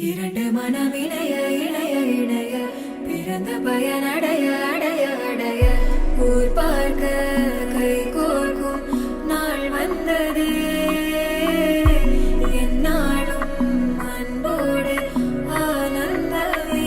இரண்டு மனம் இணைய இணைய இணைய பிறந்த பயனடைய அடைய அடைய ஊர் பார்க்க கை கோர்க்கும் நாள் வந்ததே என்னாலும் அன்போடு ஆனந்தமே.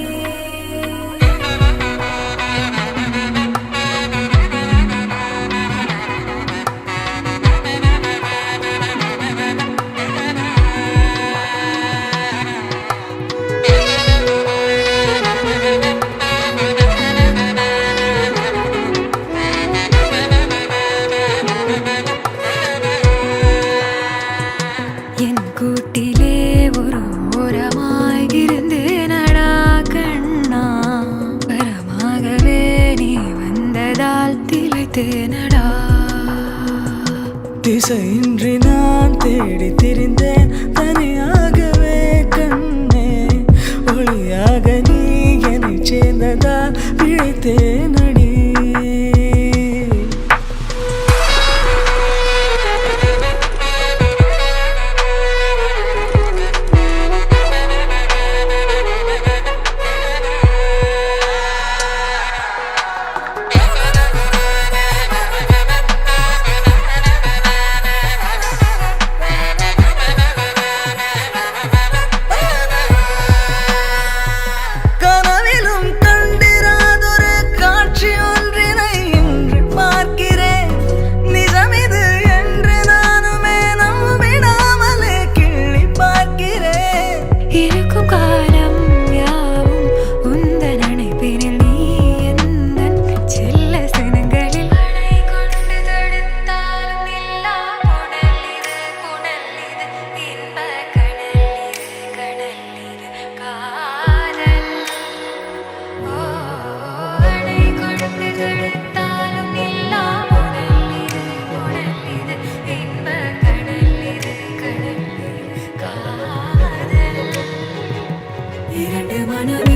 என் கூட்டிலே ஒரு ஓரமாய் இருந்தேனடா கண்ணா, வரமாகவே நீ வந்ததால் திளைத்தேனடா. திசையின்றி நான் தேடி திரிந்தேன் தனியாகவே கண்ணே, ஒளியாக நீ என்னை சேர்ந்ததால் பிழைத்தேனடி. கனவிலும் கண்டிராதொரு காட்சி ஒன்றினை இன்று பார்க்கிறேன். நிஜமிது என்று நானுமே நம்பிடாமலே கிள்ளி பார்க்கிறேன். இருக்கும் காலம் யாவும் உந்தன் நினைப்பினில் நீ எந்தன் செல்ல சினங்களில் அணை கொண்டு தடுத்தாலும் நில்லா புனல் இது இன்ப கடல் இது காதல். அணை கொண்டு தடுத்தாலும் நில்லா புனல் இது இன்ப கடல் இது காதல். இரண்டு மனம்